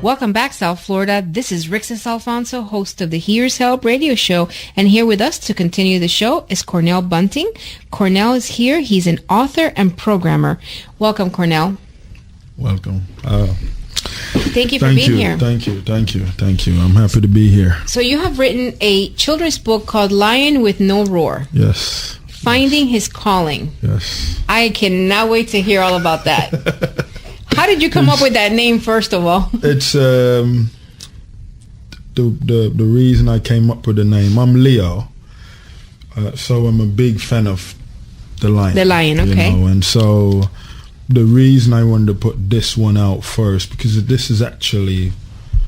Welcome back, South Florida. This is Rixus Alfonso, host of the Here's Help radio show. And here with us to continue the show is Cornell Bunting. Cornell is here. He's an author and programmer. Welcome, Cornell. Welcome. Thank you for being here. Thank you. I'm happy to be here. So you have written a children's book called Lion with No Roar. Yes. Finding His Calling. Yes. I cannot wait to hear all about that. How did you come up with that name, first of all? It's the reason I came up with the name. I'm Leo, so I'm a big fan of the lion. The lion, okay. And so the reason I wanted to put this one out first, because this is actually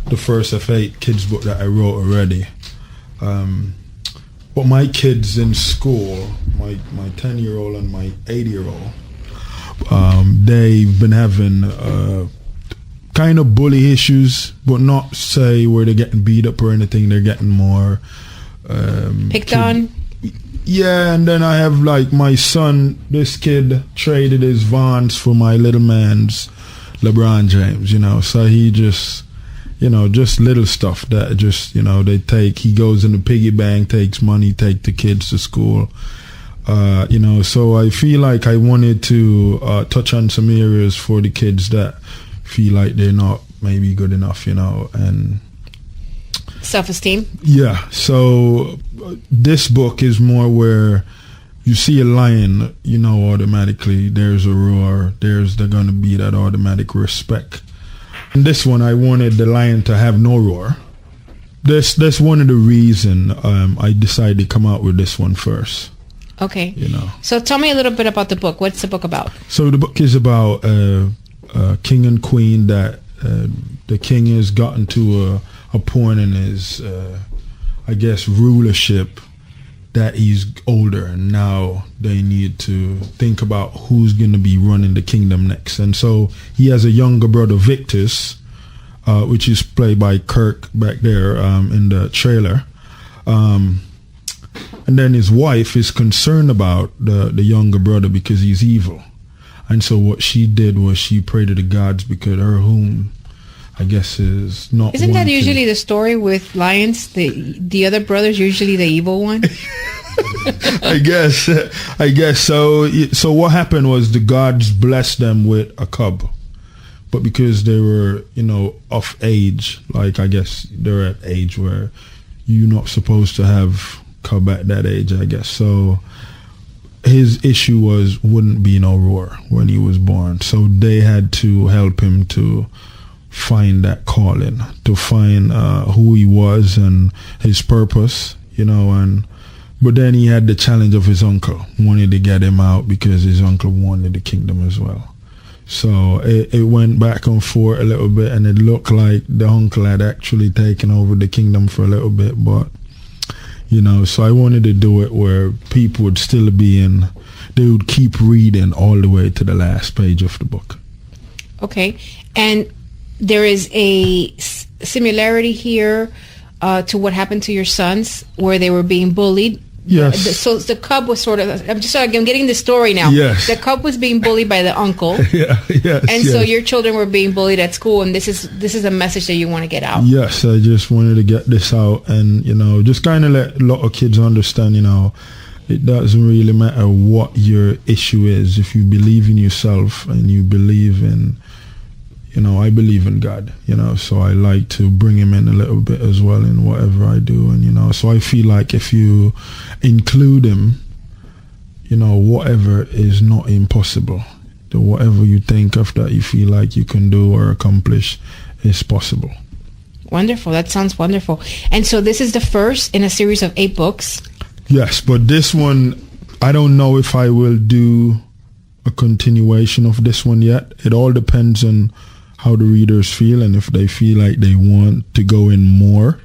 the first of 8 kids book that I wrote already. But my kids in school, my 10-year-old and my 8-year-old, they've been having kind of bully issues, but not say where they're getting beat up or anything. They're getting more picked on. Yeah, and then I have like my son. This kid traded his Vans for my little man's LeBron James. So he just, just little stuff that just they take. He goes in the piggy bank, takes money, take the kids to school. So I feel like I wanted to touch on some areas for the kids that feel like they're not maybe good enough, and self-esteem. Yeah. So this book is more where you see a lion, automatically there's a roar. They're going to be that automatic respect. In this one, I wanted the lion to have no roar. That's one of the reasons I decided to come out with this one first. Okay. So tell me a little bit about the book. What's the book about? So the book is about king and queen that the king has gotten to a point in his, rulership that he's older, and now they need to think about who's going to be running the kingdom next. And so he has a younger brother, Victus, which is played by Kirk back there in the trailer. And then his wife is concerned about the younger brother because he's evil. And so what she did was she prayed to the gods because whom I guess is not. Isn't that usually the story with lions? The other brother's usually the evil one? I guess so. So what happened was the gods blessed them with a cub. But because they were, of age, like I guess they're at age where you're not supposed to have cub at that age, I guess. So his issue wouldn't be no roar when he was born. So they had to help him to find that calling, to find who he was and his purpose, but then he had the challenge of his uncle, wanted to get him out because his uncle wanted the kingdom as well. So it went back and forth a little bit, and it looked like the uncle had actually taken over the kingdom for a little bit, but so I wanted to do it where people would still they would keep reading all the way to the last page of the book. Okay. And there is a similarity here to what happened to your sons where they were being bullied. Yes. So the cub was sort of, I'm getting the story now. Yes. The cub was being bullied by the uncle. So your children were being bullied at school, and this is a message that you want to get out. Yes, I just wanted to get this out and, just kind of let a lot of kids understand, it doesn't really matter what your issue is. If you believe in yourself and you believe in, I believe in God, so I like to bring him in a little bit as well in whatever I do. And, so I feel like if you include him, whatever is not impossible, whatever you think of that you feel like you can do or accomplish is possible. Wonderful. That sounds wonderful. And so this is the first in a series of 8 books. Yes, but this one, I don't know if I will do a continuation of this one yet. It all depends on how the readers feel and if they feel like they want to go in more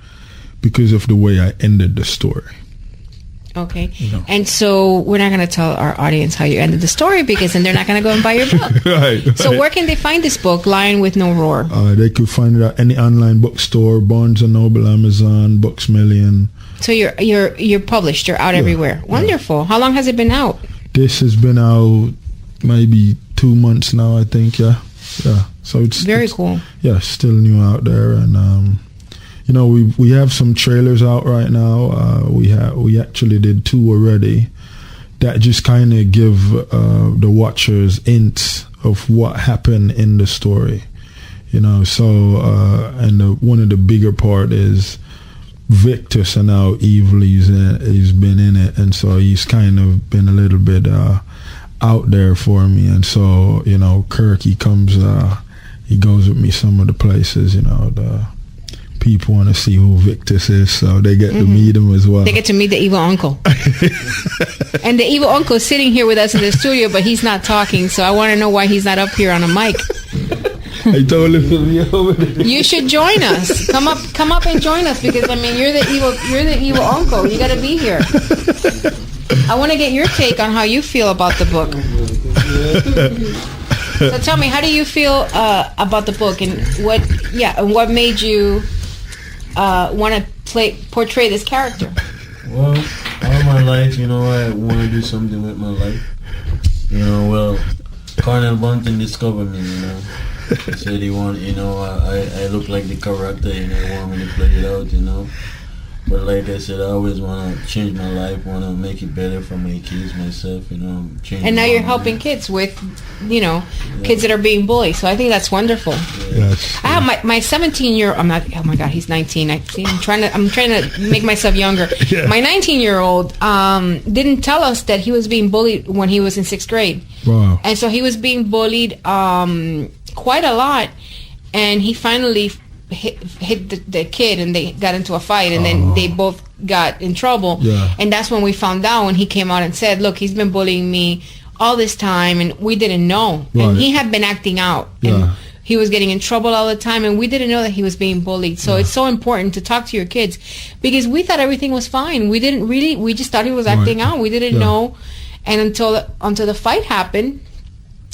because of the way I ended the story. Okay. And so we're not going to tell our audience how you ended the story because then they're not going to go and buy your book. Right. So where can they find this book, Lion with No Roar? They could find it at any online bookstore, Barnes & Noble, Amazon, Books Million. So you're published, you're out everywhere. Wonderful. How long has it been out? This has been out maybe 2 months now, I think, yeah. Yeah. So it's very cool. Yeah, still new out there, and you know, we have some trailers out right now. We actually did 2 already that just kind of give the watchers hints of what happened in the story. You know, so and one of the bigger part is Victor, so now evil, he's been in it, and so he's kind of been a little bit out there for me. And so, you know, Kirk, he goes with me some of the places, you know, the people want to see who Victus is, so they get to meet him as well. They get to meet the evil uncle. And the evil uncle is sitting here with us in the studio, but he's not talking, so I want to know why he's not up here on a mic. I told him to be over there. You should join us. Come up and join us, because I mean, you're the evil uncle. You got to be here. I want to get your take on how you feel about the book. So tell me, how do you feel about the book, and what made you want to portray this character? Well, all my life, you know, I want to do something with my life. You know, well, Cornell Bunting discovered me, you know. He said he wanted, you know, I look like the character, you know, he wanted me to play it out, you know. But like I said, I always want to change my life, want to make it better for my kids, myself, you know. And now you're helping kids with, you know, kids that are being bullied. So I think that's wonderful. Yes. I have my 17-year-old. I'm not. Oh my God, he's 19. I'm trying to make myself younger. Yeah. My 19-year-old didn't tell us that he was being bullied when he was in 6th grade. Wow. And so he was being bullied quite a lot, and he finally hit the kid, and they got into a fight, and then they both got in trouble. Yeah. And that's when we found out, when he came out and said, look, he's been bullying me all this time, and we didn't know. Right. And he had been acting out, and he was getting in trouble all the time, and we didn't know that he was being bullied. So it's so important to talk to your kids, because we thought everything was fine. We didn't really, we just thought he was acting out. We didn't know, and until the fight happened.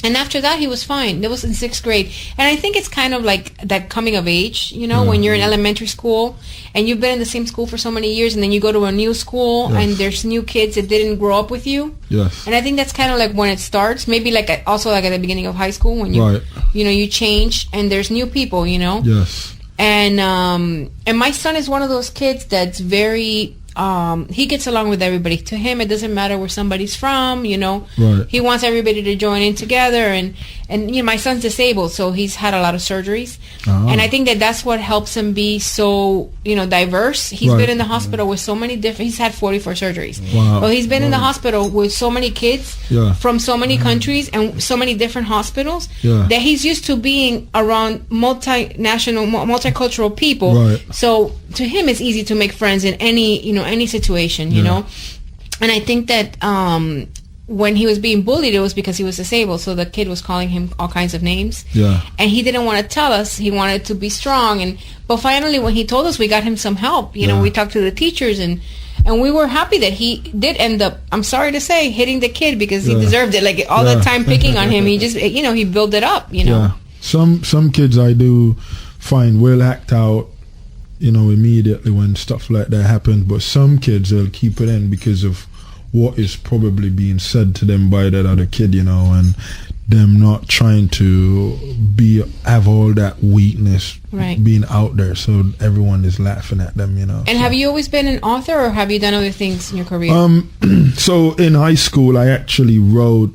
And after that, he was fine. That was in 6th grade. And I think it's kind of like that coming of age, you know, when you're in elementary school and you've been in the same school for so many years, and then you go to a new school and there's new kids that didn't grow up with you. Yes. And I think that's kind of like when it starts. Maybe like also like at the beginning of high school, when you, you know, you change and there's new people, you know. Yes. And my son is one of those kids that's very... he gets along with everybody. To him, it doesn't matter where somebody's from, you know. Right. He wants everybody to join in together, and you know, my son's disabled, so he's had a lot of surgeries, and I think that's what helps him be so, you know, diverse. He's been in the hospital with so many different. He's had 44 surgeries. Wow. Well, he's been in the hospital with so many kids from so many countries and so many different hospitals that he's used to being around multinational, multicultural people. Right. So to him, it's easy to make friends in any situation, you know. And I think that when he was being bullied, it was because he was disabled, so the kid was calling him all kinds of names, and he didn't want to tell us. He wanted to be strong, but finally when he told us, we got him some help, you know. We talked to the teachers, and we were happy that he did end up, I'm sorry to say, hitting the kid, because he deserved it. Like all the time picking on him, he just, you know, he built it up, you know. Some kids I do find will act out, you know, immediately when stuff like that happens, but some kids, they'll keep it in because of what is probably being said to them by that other kid, you know, and them not trying to have all that weakness being out there, so everyone is laughing at them, you know. And have you always been an author, or have you done other things in your career? So in high school, I actually wrote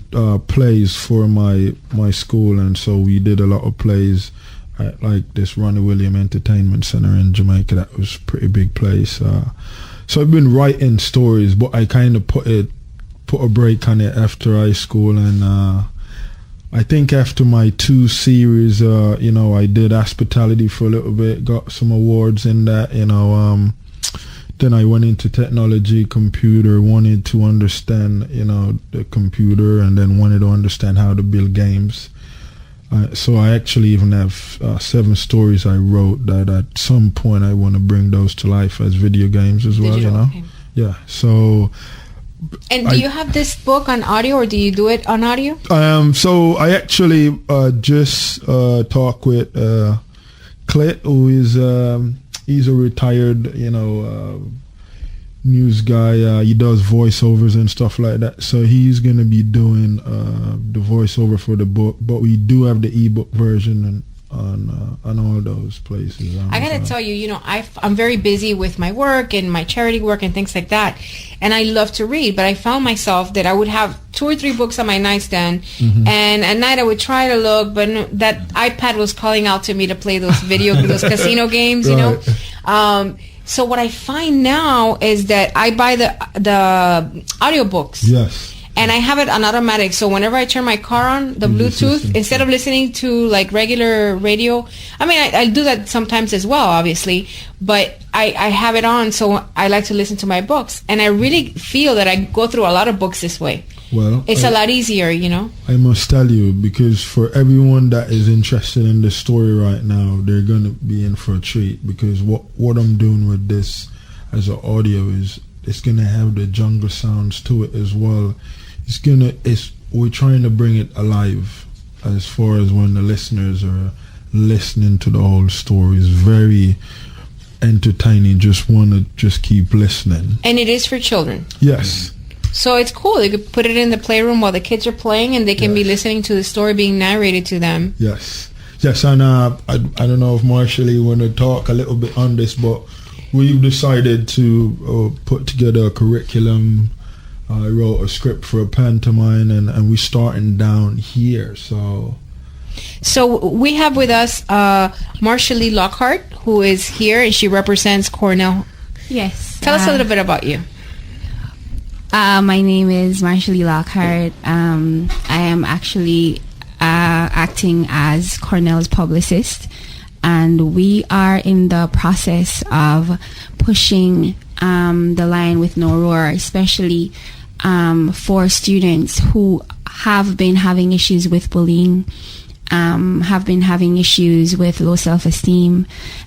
plays for my school, and so we did a lot of plays at like this Ronnie William Entertainment Center in Jamaica. That was a pretty big place. So I've been writing stories, but I kind of put a break on it after high school, and I think after my 2 series, you know, I did hospitality for a little bit, got some awards in that, you know. Then I went into technology, computer, wanted to understand, you know, the computer, and then wanted to understand how to build games. So I actually even have 7 stories I wrote that at some point I want to bring those to life as video games as well, you know. Okay. Yeah. So. And do you have this book on audio, or do you do it on audio? So I actually just talked with Clit, who is he's a retired, you know, news guy. He does voiceovers and stuff like that. So he's gonna be doing the voiceover for the book. But we do have the ebook version and on all those places. I gotta tell you, I'm very busy with my work and my charity work and things like that, and I love to read. But I found myself that I would have 2 or 3 books on my nightstand, and at night I would try to look, but that iPad was calling out to me to play those those casino games, So what I find now is that I buy the audiobooks. Yes. And I have it on automatic, so whenever I turn my car on, the Bluetooth, instead of listening to like regular radio, I do that sometimes as well, obviously, but I have it on, so I like to listen to my books, and I really feel that I go through a lot of books this way. Well, it's a lot easier, I must tell you, because for everyone that is interested in the story right now, they're going to be in for a treat, because what I'm doing with this as an audio is it's going to have the jungle sounds to it as well. We're trying to bring it alive as far as when the listeners are listening to the whole story. It's very entertaining. Just want to just keep listening. And it is for children. Yes. So it's cool. You could put it in the playroom while the kids are playing, and they can be listening to the story being narrated to them. Yes. Yes, and I don't know if Marshall want to talk a little bit on this, but we've decided to put together a curriculum. I wrote a script for a pantomime, and we're starting down here. So we have with us Marcia Lee Lockhart, who is here, and she represents Cornell. Yes. Tell us a little bit about you. My name is Marcia Lee Lockhart. I am actually acting as Cornell's publicist, and we are in the process of pushing the line with no roar, especially for students who have been having issues with bullying, have been having issues with low self-esteem,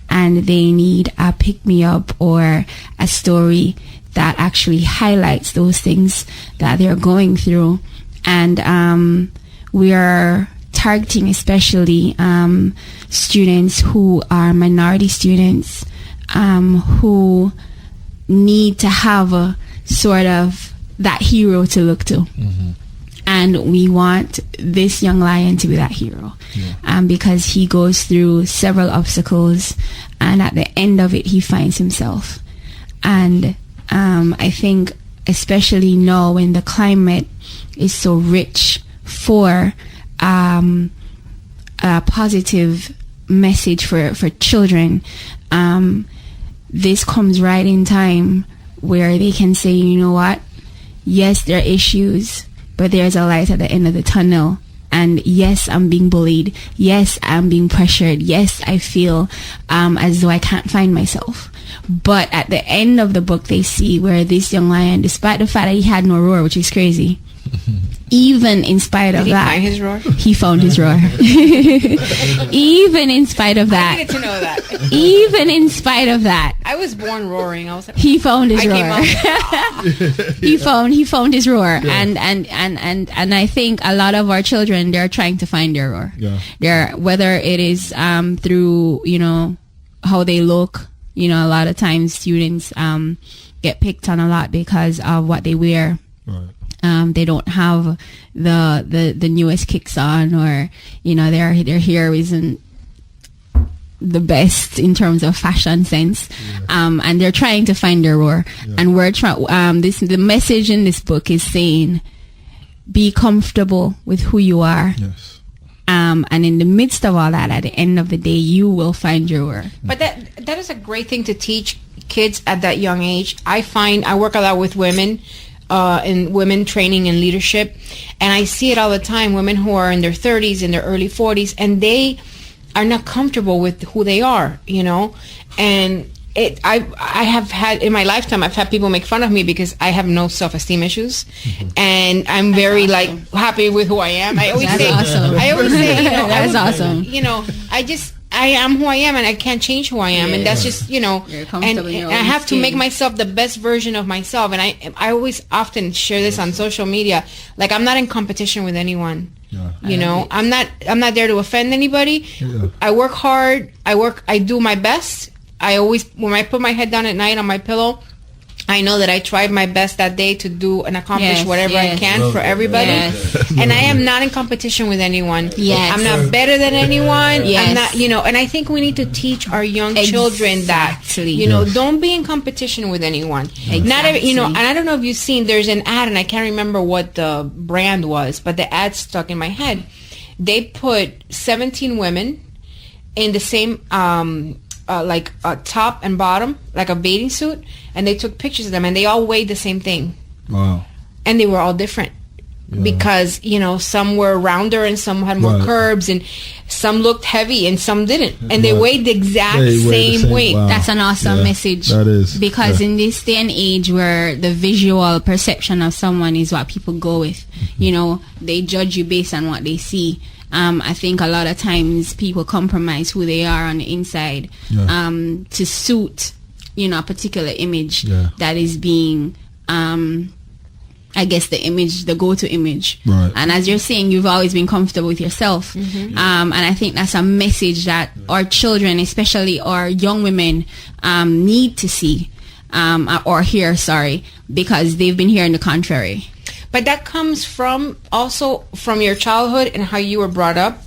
and they need a pick-me-up or a story that actually highlights those things that they're going through. And we are targeting especially students who are minority students, who need to have a sort of that hero to look to. And we want this young lion to be that hero, because he goes through several obstacles, and at the end of it he finds himself. And I think especially now when the climate is so rich for a positive message for children, this comes right in time where they can say, you know what, yes, there are issues, but there's a light at the end of the tunnel. And yes, I'm being bullied. Yes, I'm being pressured. Yes, I feel as though I can't find myself. But at the end of the book, they see where this young lion, despite the fact that he had no roar, which is crazy, even in spite of that, find his roar? He found his roar. Even in spite of that. I needed to know that. Even in spite of that. I was born roaring. I was like, he found his roar. He found his roar. Yeah. And I think a lot of our children, they're trying to find their roar. Yeah. They're, whether it is through, how they look. A lot of times students get picked on a lot because of what they wear. Right. They don't have the newest kicks on, or their hair isn't the best in terms of fashion sense. Yeah. And they're trying to find their roar. Yeah. And we're trying. The message in this book is saying, be comfortable with who you are. Yes. And in the midst of all that, at the end of the day, you will find your roar. But that is a great thing to teach kids at that young age. I find I work a lot with women. In women training and leadership, and I see it all the time. Women who are in their 30s, in their early 40s, and they are not comfortable with who they are, and I have had in my lifetime, I've had people make fun of me because I have no self-esteem issues, and I'm very happy with who I am. I always say, awesome. That's awesome. I am who I am, and I can't change who I am, and that's just and I have to make myself the best version of myself. And I always often share this on social media. Like, I'm not in competition with anyone. Yeah. I'm not there to offend anybody. Yeah. I work hard. I do my best. When I put my head down at night on my pillow, I know that I tried my best that day to do and accomplish Yes, whatever I yes. can for everybody. Yes. And I am not in competition with anyone. Yes. I'm not better than anyone. Yes. I'm not, and I think we need to teach our young children that, Exactly. don't be in competition with anyone. Exactly. Not every, and I don't know if you've seen, there's an ad, and I can't remember what the brand was, but the ad stuck in my head. They put 17 women in the same like a top and bottom, like a bathing suit, and they took pictures of them, and they all weighed the same thing. Wow. And they were all different because some were rounder and some had more curves, and some looked heavy and some didn't, and they weighed the exact same weight. Wow. That's an awesome message. That is, because in this day and age where the visual perception of someone is what people go with, they judge you based on what they see. I think a lot of times people compromise who they are on the inside to suit, a particular image that is being, I guess, the go-to image. Right. And as you're saying, you've always been comfortable with yourself. And I think that's a message that our children, especially our young women, need to see or hear, because they've been hearing the contrary. But that comes from your childhood and how you were brought up.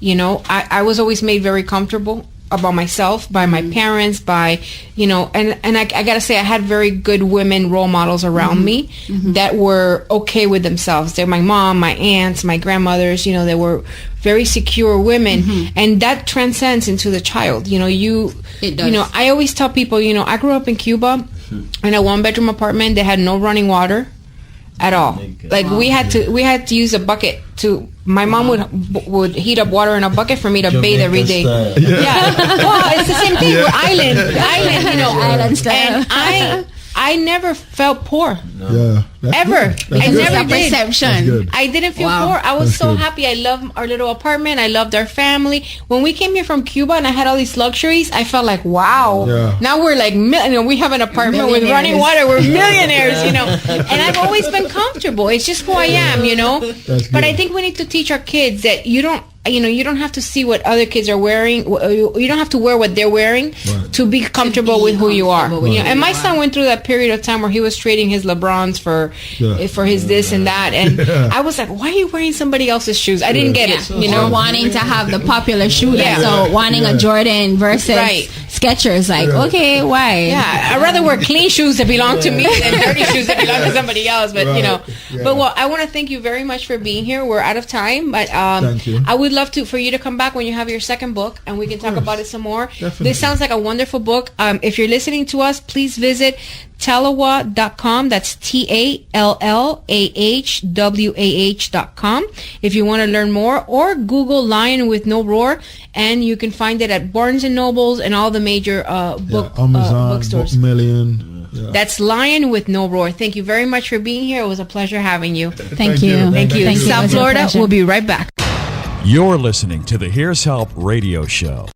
I was always made very comfortable about myself by my parents, by, and I gotta say I had very good women role models around me that were okay with themselves. They're my mom, my aunts, my grandmothers, they were very secure women, and that transcends into the child. It does. I always tell people, I grew up in Cuba in a 1-bedroom apartment. They had no running water at all. Like we had to use a bucket to. My mom would heat up water in a bucket for me to bathe every day. Well, it's the same thing. We're island, island style. And I never felt poor. No. Ever. I never did. Perception. I didn't feel poor. I was so happy. I loved our little apartment. I loved our family. When we came here from Cuba and I had all these luxuries, I felt like, wow. Yeah. Now we're like, we have an apartment with running water. We're millionaires, And I've always been comfortable. It's just who I am, But I think we need to teach our kids that you don't have to see what other kids are wearing. You don't have to wear what they're wearing to be comfortable with who you are. And my son went through that period of time where he was trading his LeBrons for his this and that. And I was like, why are you wearing somebody else's shoes? I didn't get it. Or wanting to have the popular shoe. So wanting a Jordan versus Skechers. Like, okay, why? Yeah, I'd rather wear clean shoes that belong to me than dirty shoes that belong to somebody else. But, But I want to thank you very much for being here. We're out of time. But thank you. I would love for you to come back when you have your second book and we can talk about it some more. Definitely. This sounds like a wonderful book. If you're listening to us, please visit Tallawah.com. That's TALLAHWAH.com if you want to learn more, or Google Lion with No Roar and you can find it at Barnes and Nobles and all the major Amazon, bookstores. Book Million. That's Lion with No Roar. Thank you very much for being here. It was a pleasure having you. Thank you. Thank you. South Florida, we'll be right back. You're listening to the Here's Help radio show.